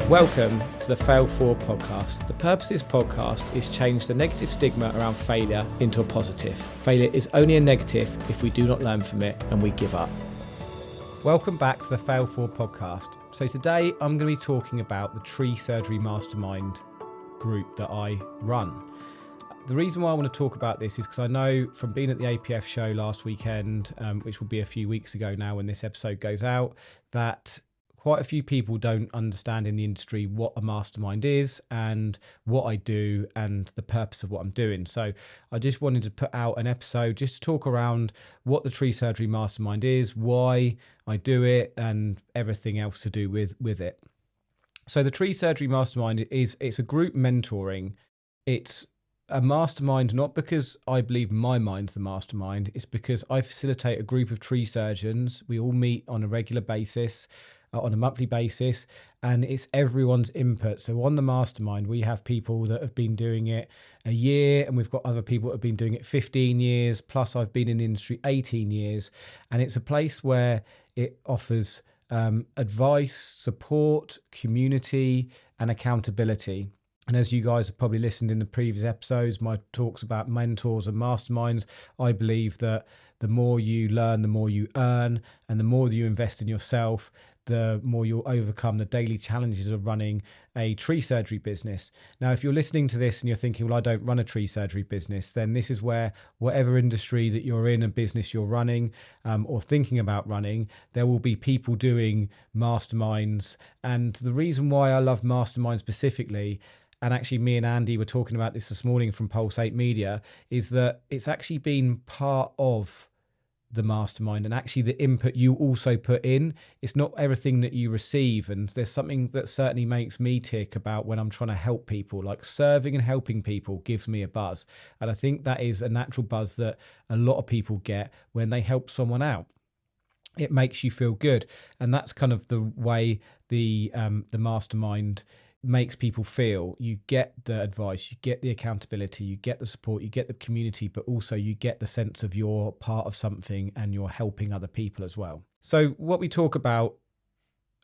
Welcome to the Fail Forward podcast. The purpose of this podcast is change the negative stigma around failure into a positive. Failure is only a negative if we do not learn from it and we give up. Welcome back to the Fail Forward podcast. So today I'm going to be talking about the Tree Surgery Mastermind group that I run. The reason why I want to talk about this is because I know from being at the APF Show last weekend, which will be a few weeks ago now when this episode goes out, that quite a few people don't understand in the industry what a mastermind is and what I do and the purpose of what I'm doing. So I just wanted to put out an episode just to talk around what the Tree Surgery Mastermind is, why I do it, and everything else to do with it. So the Tree Surgery Mastermind it's a group mentoring. It's a mastermind not because I believe my mind's the mastermind. It's because I facilitate a group of tree surgeons. We all meet on a regular basis, on a monthly basis, and it's everyone's input. So on the mastermind, we have people that have been doing it a year, and we've got other people that have been doing it 15 years, plus I've been in the industry 18 years. And it's a place where it offers advice, support, community, and accountability. And as you guys have probably listened in the previous episodes, my talks about mentors and masterminds, I believe that the more you learn, the more you earn, and the more that you invest in yourself, the more you'll overcome the daily challenges of running a tree surgery business. Now, if you're listening to this and you're thinking, well, I don't run a tree surgery business, then this is where whatever industry that you're in, a business you're running or thinking about running, there will be people doing masterminds. And the reason why I love masterminds specifically, and actually me and Andy were talking about this morning from Pulse 8 Media, is that it's actually been part of the mastermind, and actually the input you also put in. It's not everything that you receive, and there's something that certainly makes me tick about when I'm trying to help people. Like serving and helping people gives me a buzz, and I think that is a natural buzz that a lot of people get when they help someone out. It makes you feel good, and that's kind of the way the mastermind makes people feel. You get the advice, you get the accountability, you get the support, you get the community, but also you get the sense of you're part of something and you're helping other people as well. So what we talk about,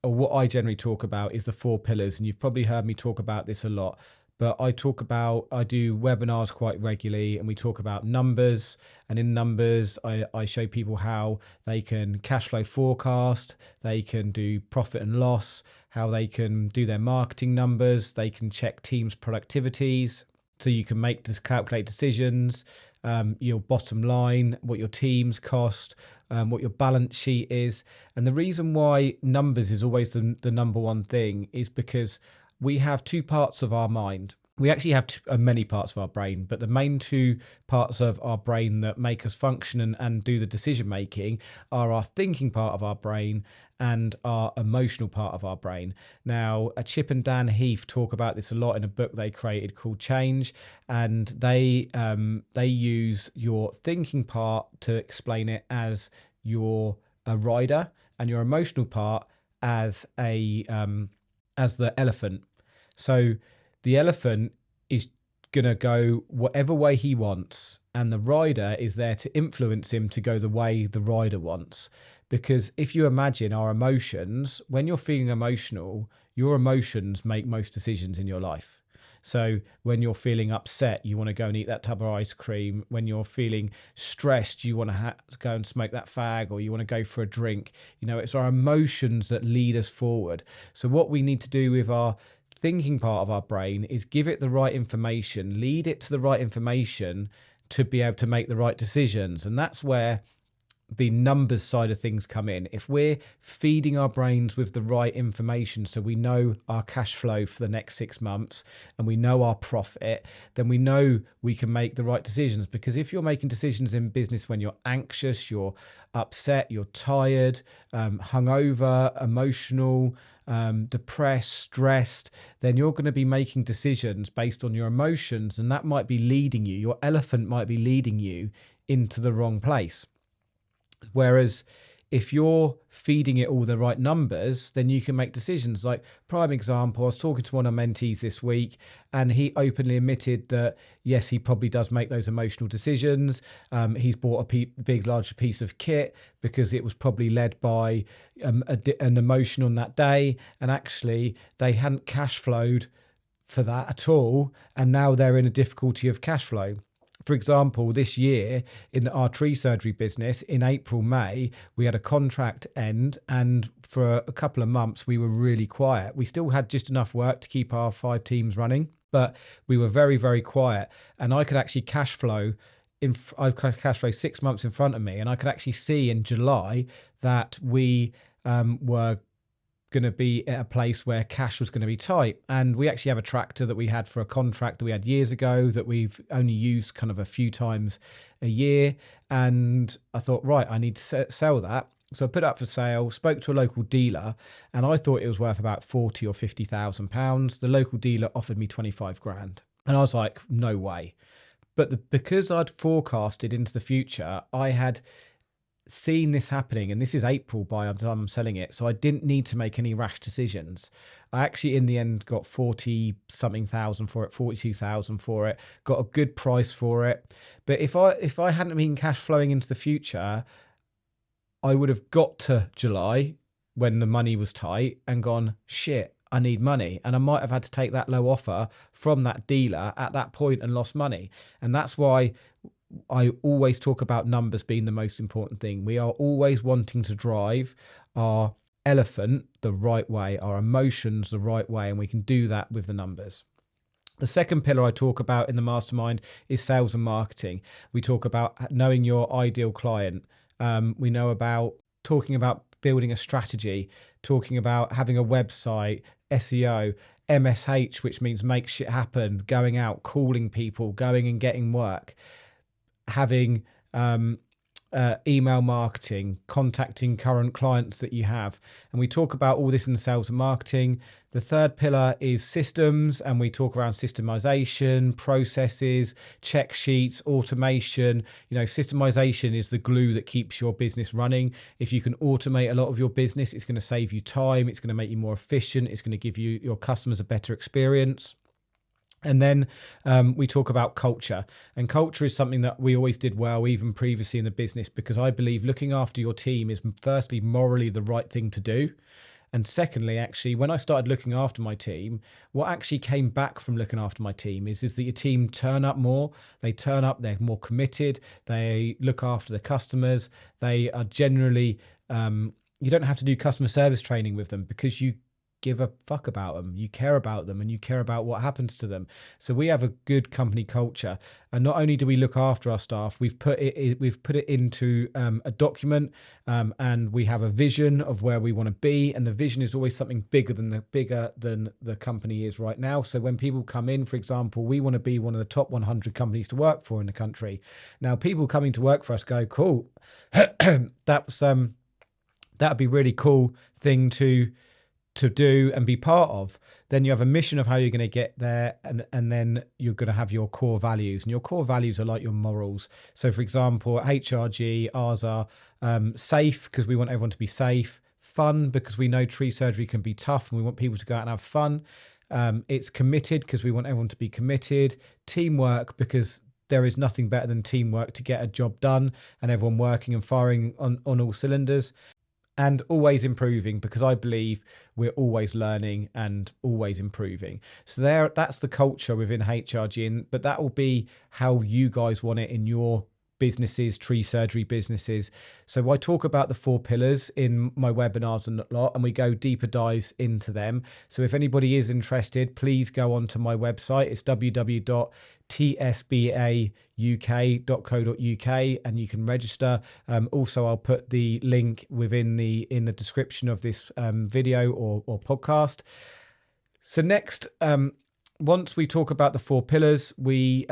or what I generally talk about, is the 4 pillars, and you've probably heard me talk about this a lot. But I do webinars quite regularly, and we talk about numbers. And in numbers, I show people how they can cash flow forecast, they can do profit and loss, how they can do their marketing numbers, they can check teams' productivities, so you can calculate decisions, your bottom line, what your teams cost, what your balance sheet is. And the reason why numbers is always the number one thing is because we have 2 parts of our mind. We actually have many parts of our brain, but the main 2 parts of our brain that make us function and do the decision making are our thinking part of our brain and our emotional part of our brain. Now, Chip and Dan Heath talk about this a lot in a book they created called Change, and they use your thinking part to explain it as you're a rider, and your emotional part as the elephant. So the elephant is going to go whatever way he wants, and the rider is there to influence him to go the way the rider wants. Because if you imagine our emotions, when you're feeling emotional, your emotions make most decisions in your life. So when you're feeling upset, you want to go and eat that tub of ice cream. When you're feeling stressed, you want to go and smoke that fag, or you want to go for a drink. It's our emotions that lead us forward. So what we need to do with our thinking part of our brain is give it the right information, lead it to the right information to be able to make the right decisions. And that's where the numbers side of things come in. If we're feeding our brains with the right information, so we know our cash flow for the next 6 months and we know our profit, then we know we can make the right decisions. Because if you're making decisions in business when you're anxious, you're upset, you're tired, hungover, emotional, depressed, stressed, then you're going to be making decisions based on your emotions, and that might be leading you. Your elephant might be leading you into the wrong place. Whereas if you're feeding it all the right numbers, then you can make decisions. Like, prime example, I was talking to one of my mentees this week, and he openly admitted that, yes, he probably does make those emotional decisions. He's bought a big, large piece of kit because it was probably led by an emotion on that day. And actually, they hadn't cash flowed for that at all. And now they're in a difficulty of cash flow. For example, this year in our tree surgery business, in April, May, we had a contract end, and for a couple of months, we were really quiet. We still had just enough work to keep our 5 teams running, but we were very, very quiet. And I could actually cash flow 6 months in front of me, and I could actually see in July that we were going to be at a place where cash was going to be tight. And we actually have a tractor that we had for a contract that we had years ago that we've only used kind of a few times a year. And I thought, right, I need to sell that. So I put it up for sale, spoke to a local dealer, and I thought it was worth about 40 or 50,000 pounds. The local dealer offered me 25 grand. And I was like, no way. But because I'd forecasted into the future, I had seen this happening, and this is April by the time I'm selling it, so I didn't need to make any rash decisions. I actually in the end got 40 something thousand for it, 42,000 for it, got a good price for it. But if I hadn't been cash flowing into the future, I would have got to July when the money was tight and gone, shit, I need money. And I might have had to take that low offer from that dealer at that point and lost money. And that's why I always talk about numbers being the most important thing. We are always wanting to drive our elephant the right way, our emotions the right way, and we can do that with the numbers. The second pillar I talk about in the mastermind is sales and marketing. We talk about knowing your ideal client. We know about talking about building a strategy, talking about having a website, SEO, M.S.H, which means make shit happen, going out, calling people, going and getting work, having email marketing, contacting current clients that you have. And we talk about all this in the sales and marketing. The third pillar is systems, and we talk around systemization, processes, check sheets, automation. You know, systemization is the glue that keeps your business running. If you can automate a lot of your business, it's going to save you time, it's going to make you more efficient, it's going to give your customers a better experience. And then we talk about culture, and culture is something that we always did well, even previously in the business, because I believe looking after your team is firstly morally the right thing to do. And secondly, actually, when I started looking after my team, what actually came back from looking after my team is that your team turn up more. They turn up, they're more committed, they look after the customers. They are generally, you don't have to do customer service training with them because you give a fuck about them, you care about them, and you care about what happens to them. So we have a good company culture, and not only do we look after our staff, we've put it into a document, and we have a vision of where we want to be, and the vision is always something bigger than the company is right now. So when people come in, for example, we want to be one of the top 100 companies to work for in the country. Now, people coming to work for us go, cool, that'd be really cool thing to do and be part of. Then you have a mission of how you're going to get there, and then you're going to have your core values, and your core values are like your morals. So for example, at HRG, ours are safe, because we want everyone to be safe; fun, because we know tree surgery can be tough and we want people to go out and have fun; it's committed, because we want everyone to be committed; teamwork, because there is nothing better than teamwork to get a job done and everyone working and firing on all cylinders; and always improving, because I believe we're always learning and always improving. So that's the culture within HRG, but that will be how you guys want it in your businesses, tree surgery businesses. So I talk about the 4 pillars in my webinars and a lot, and we go deeper dives into them. So if anybody is interested, please go onto my website. It's www.tsbauk.co.uk, and you can register. Also, I'll put the link in the description of this video or podcast. So next, once we talk about the 4 pillars, we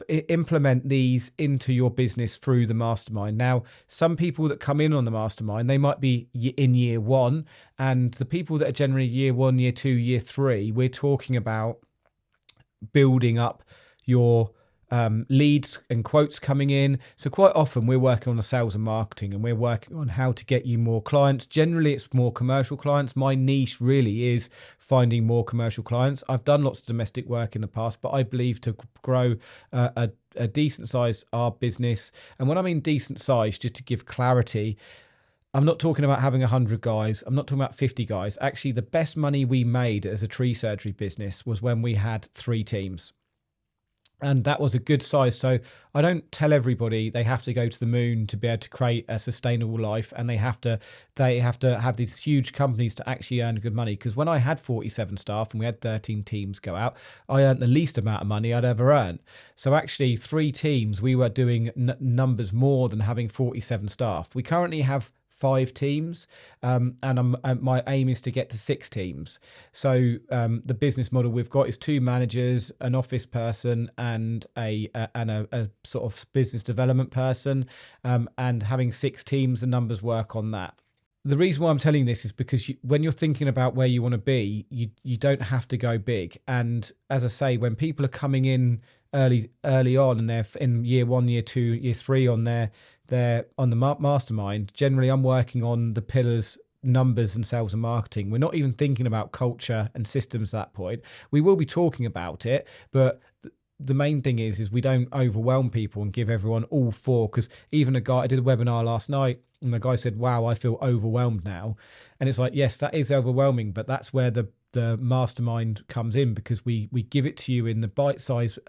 implement these into your business through the mastermind. Now, some people that come in on the mastermind, they might be in year 1, and the people that are generally year 1, year 2, year 3, we're talking about building up your leads and quotes coming in. So quite often we're working on the sales and marketing, and we're working on how to get you more clients. Generally, it's more commercial clients. My niche really is finding more commercial clients. I've done lots of domestic work in the past, but I believe to grow a decent size our business, and when I mean decent size, just to give clarity, I'm not talking about having 100 guys. I'm not talking about 50 guys. Actually, the best money we made as a tree surgery business was when we had 3 teams. And that was a good size. So I don't tell everybody they have to go to the moon to be able to create a sustainable life, and they have to have these huge companies to actually earn good money. Because when I had 47 staff and we had 13 teams go out, I earned the least amount of money I'd ever earned. So actually 3 teams, we were doing numbers more than having 47 staff. We currently have 5 teams, and my aim is to get to 6 teams. So the business model we've got is 2 managers, an office person, and a sort of business development person, and having 6 teams, the numbers work on that. The reason why I'm telling this is because when you're thinking about where you want to be, you don't have to go big. And as I say, when people are coming in early on, and they're in year 1, year 2, year 3 on they're on the mastermind, generally I'm working on the pillars, numbers and sales and marketing. We're not even thinking about culture and systems at that point. We will be talking about it, but the main thing is we don't overwhelm people and give everyone all 4, because even I did a webinar last night and the guy said, wow, I feel overwhelmed now. And it's like, yes, that is overwhelming, but that's where the mastermind comes in, because we give it to you in the bite-sized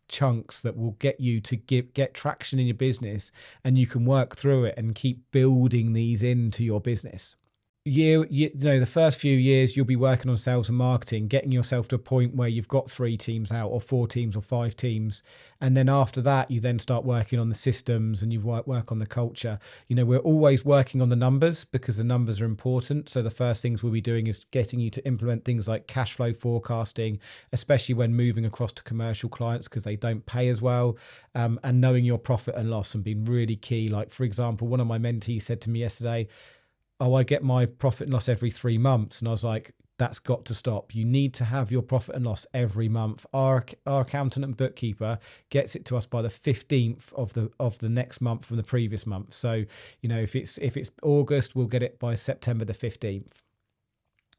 chunks that will get you to get traction in your business, and you can work through it and keep building these into your business. The first few years you'll be working on sales and marketing, getting yourself to a point where you've got 3 teams out, or 4 teams, or 5 teams, and then after that you then start working on the systems and you work on the culture. We're always working on the numbers because the numbers are important. So the first things we'll be doing is getting you to implement things like cash flow forecasting, especially when moving across to commercial clients, because they don't pay as well, and knowing your profit and loss and being really key. Like, for example, one of my mentees said to me yesterday, I get my profit and loss every 3 months. And I was like, that's got to stop. You need to have your profit and loss every month. Our accountant and bookkeeper gets it to us by the 15th of the next month from the previous month. So, if it's August, we'll get it by September the 15th.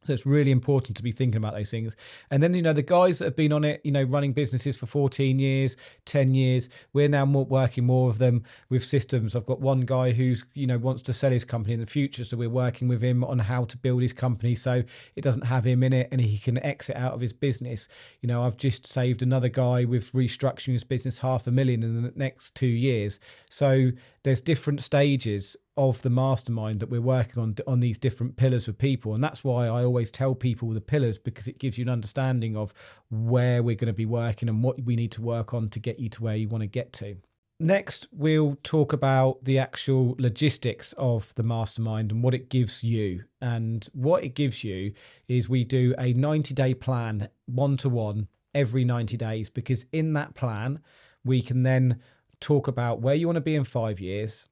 So it's really important to be thinking about those things. And then, the guys that have been on it, running businesses for 14 years, 10 years, we're now working more of them with systems. I've got one guy who's, wants to sell his company in the future. So we're working with him on how to build his company so it doesn't have him in it and he can exit out of his business. I've just saved another guy with restructuring his business $500,000 in the next 2 years. So there's different stages of the mastermind that we're working on these different pillars with people. And that's why I always tell people the pillars, because it gives you an understanding of where we're going to be working and what we need to work on to get you to where you want to get to. Next, we'll talk about the actual logistics of the mastermind and what it gives you. And what it gives you is we do a 90-day plan, 1-to-1, every 90 days, because in that plan, we can then talk about where you want to be in 5 years,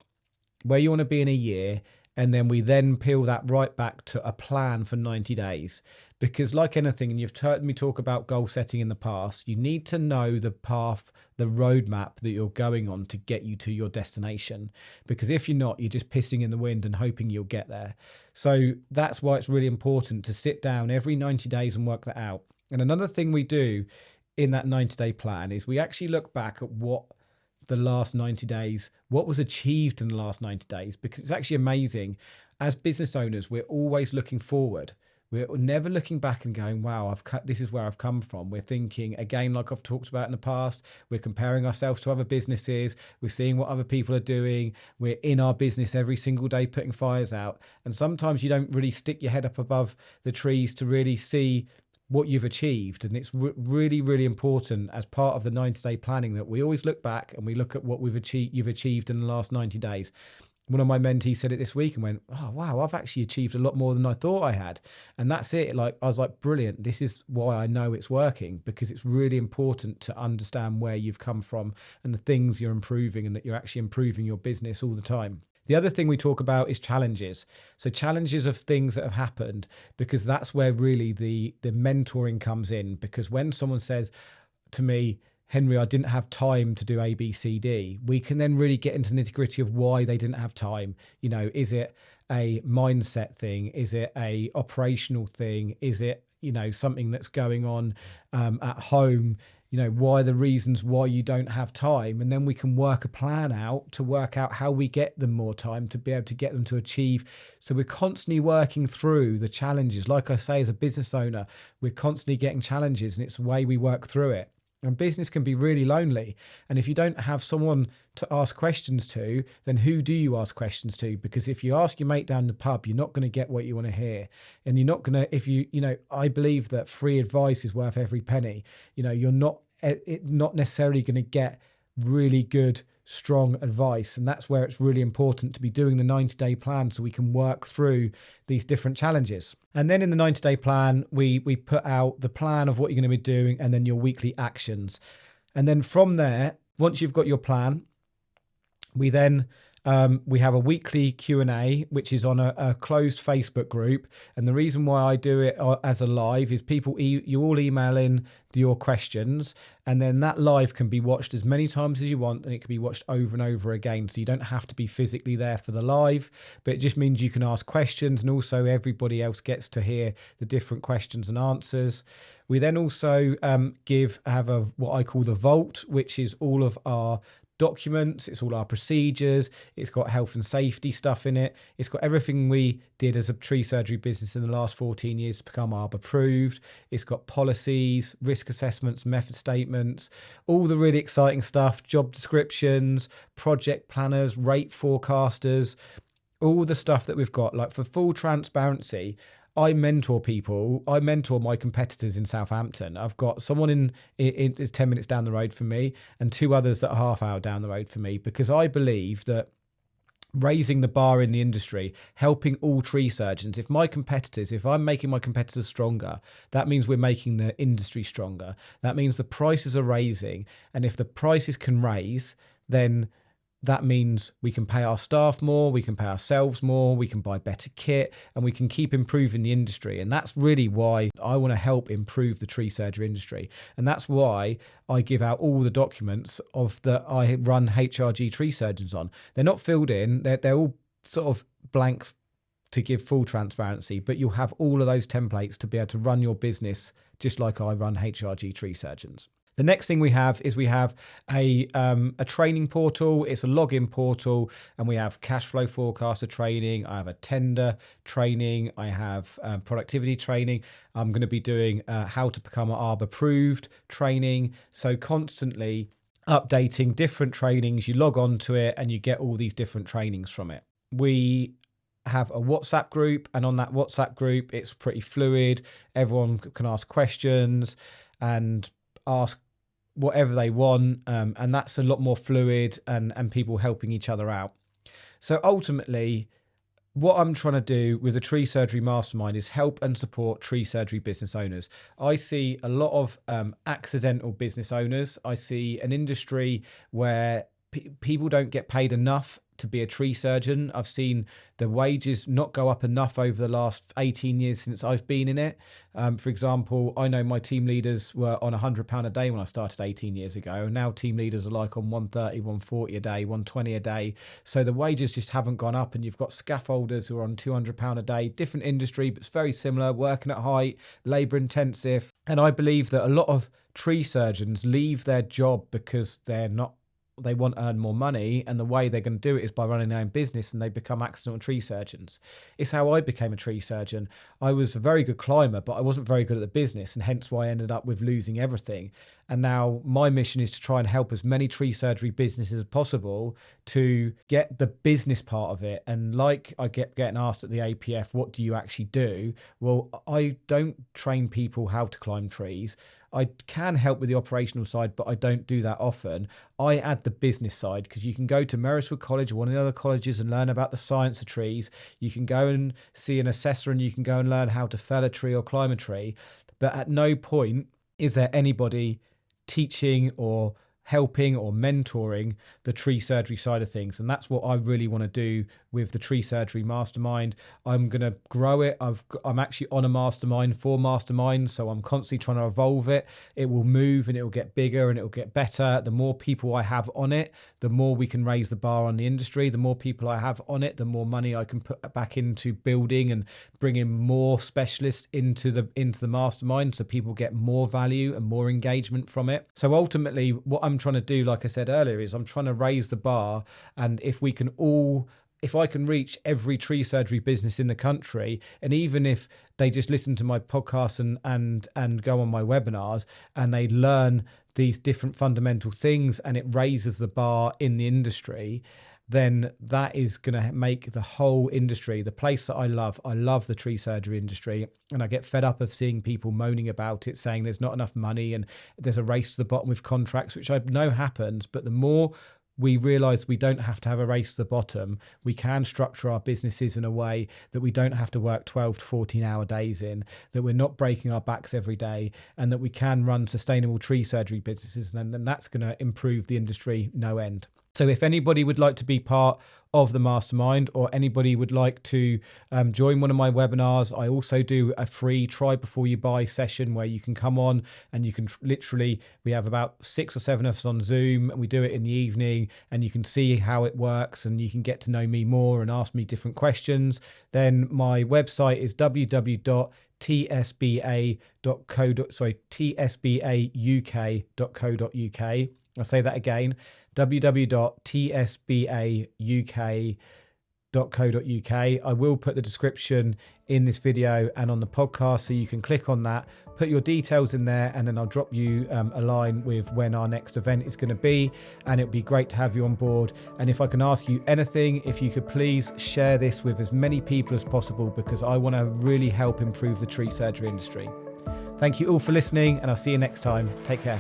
where you want to be in a year, and then we then peel that right back to a plan for 90 days. Because like anything, and you've heard me talk about goal setting in the past, you need to know the path, the roadmap that you're going on to get you to your destination. Because if you're not, you're just pissing in the wind and hoping you'll get there. So that's why it's really important to sit down every 90 days and work that out. And another thing we do in that 90-day plan is we actually look back at what the last 90 days, what was achieved in the last 90 days, because it's actually amazing. As business owners, we're always looking forward. We're never looking back and going, wow, this is where I've come from. We're thinking, again, like I've talked about in the past, we're comparing ourselves to other businesses. We're seeing what other people are doing. We're in our business every single day, putting fires out. And sometimes you don't really stick your head up above the trees to really see what you've achieved. And it's really, really important as part of the 90-day planning that we always look back and we look at what you've achieved in the last 90 days. One of my mentees said it this week and went, oh, wow, I've actually achieved a lot more than I thought I had. And that's it. I was like, brilliant. This is why I know it's working, because it's really important to understand where you've come from and the things you're improving, and that you're actually improving your business all the time. The other thing we talk about is challenges. So challenges of things that have happened, because that's where really the mentoring comes in. Because when someone says to me, Henry, I didn't have time to do A, B, C, D. We can then really get into the nitty gritty of why they didn't have time. You know, is it a mindset thing? Is it a operational thing? Is it, you know, something that's going on at home? You know, why the reasons why you don't have time? And then we can work a plan out to work out how we get them more time to be able to get them to achieve. So we're constantly working through the challenges. Like I say, as a business owner, we're constantly getting challenges, and it's the way we work through it. And business can be really lonely. And if you don't have someone to ask questions to, then who do you ask questions to? Because if you ask your mate down the pub, you're not going to get what you want to hear. And you're not going to, if you know, I believe that free advice is worth every penny. You know, you're not necessarily going to get really good, strong advice. And that's where it's really important to be doing the 90-day plan so we can work through these different challenges. And then in the 90-day plan, we put out the plan of what you're going to be doing and then your weekly actions. And then from there, once you've got your plan, we then we have a weekly Q&A, which is on a closed Facebook group. And the reason why I do it as a live is people, you all email in your questions, and then that live can be watched as many times as you want, and it can be watched over and over again. So you don't have to be physically there for the live, but it just means you can ask questions, and also everybody else gets to hear the different questions and answers. We then also have what I call the vault, which is all of our documents, it's all our procedures, it's got health and safety stuff in it, it's got everything we did as a tree surgery business in the last 14 years to become ARB approved. It's got policies, risk assessments, method statements, all the really exciting stuff, job descriptions, project planners, rate forecasters, all the stuff that we've got. Like, for full transparency, I mentor people. I mentor my competitors in Southampton. I've got someone is 10 minutes down the road from me, and two others that are half hour down the road from me, because I believe that raising the bar in the industry, helping all tree surgeons. If I'm making my competitors stronger, that means we're making the industry stronger. That means the prices are raising. And if the prices can raise, then that means we can pay our staff more, we can pay ourselves more, we can buy better kit, and we can keep improving the industry. And that's really why I want to help improve the tree surgery industry. And that's why I give out all the documents that I run HRG tree surgeons on. They're not filled in, they're all sort of blank to give full transparency, but you'll have all of those templates to be able to run your business just like I run HRG tree surgeons. The next thing we have a training portal. It's a login portal, and we have cash flow forecaster training. I have a tender training. I have productivity training. I'm going to be doing how to become an ARB approved training. So constantly updating different trainings. You log on to it and you get all these different trainings from it. We have a WhatsApp group, and on that WhatsApp group, it's pretty fluid. Everyone can ask questions and ask whatever they want, and that's a lot more fluid and people helping each other out. So ultimately, what I'm trying to do with the Tree Surgery Mastermind is help and support tree surgery business owners. I see a lot of accidental business owners. I see an industry where people don't get paid enough to be a tree surgeon. I've seen the wages not go up enough over the last 18 years since I've been in it. For example, I know my team leaders were on £100 a day when I started 18 years ago. And now team leaders are like on 130, 140 a day, 120 a day. So the wages just haven't gone up. And you've got scaffolders who are on £200 a day, different industry, but it's very similar, working at height, labour intensive. And I believe that a lot of tree surgeons leave their job because they want to earn more money, and the way they're going to do it is by running their own business, and they become accidental tree surgeons. It's how I became a tree surgeon. I was a very good climber, but I wasn't very good at the business, and hence why I ended up with losing everything. And now my mission is to try and help as many tree surgery businesses as possible to get the business part of it. And like I getting asked at the APF, what do you actually do? Well, I don't train people how to climb trees. I can help with the operational side, but I don't do that often. I add the business side, because you can go to Merriswood College or one of the other colleges and learn about the science of trees. You can go and see an assessor, and you can go and learn how to fell a tree or climb a tree. But at no point is there anybody teaching or helping or mentoring the tree surgery side of things. And that's what I really want to do with the Tree Surgery Mastermind. I'm going to grow it. I'm actually on a mastermind for masterminds, so I'm constantly trying to evolve it. It will move and it will get bigger and it will get better. The more people I have on it, the more we can raise the bar on the industry. The more people I have on it, the more money I can put back into building and bringing more specialists into the mastermind, so people get more value and more engagement from it. So ultimately, what I'm trying to do, like I said earlier, is I'm trying to raise the bar. And if I can reach every tree surgery business in the country, and even if they just listen to my podcast and go on my webinars and they learn these different fundamental things and it raises the bar in the industry, then that is going to make the whole industry, the place that I love the tree surgery industry. And I get fed up of seeing people moaning about it, saying there's not enough money and there's a race to the bottom with contracts, which I know happens. But the more we realize we don't have to have a race to the bottom, we can structure our businesses in a way that we don't have to work 12 to 14-hour days in, that we're not breaking our backs every day, and that we can run sustainable tree surgery businesses. And then that's going to improve the industry no end. So if anybody would like to be part of the mastermind, or anybody would like to join one of my webinars, I also do a free try before you buy session where you can come on and you can we have about 6 or 7 of us on Zoom, and we do it in the evening, and you can see how it works and you can get to know me more and ask me different questions. Then my website is tsbauk.co.uk. I'll say that again, www.tsbauk.co.uk. I will put the description in this video and on the podcast, so you can click on that, put your details in there, and then I'll drop you a line with when our next event is going to be, and it'd be great to have you on board. And if I can ask you anything, if you could please share this with as many people as possible, because I want to really help improve the tree surgery industry. Thank you all for listening, and I'll see you next time. Take care.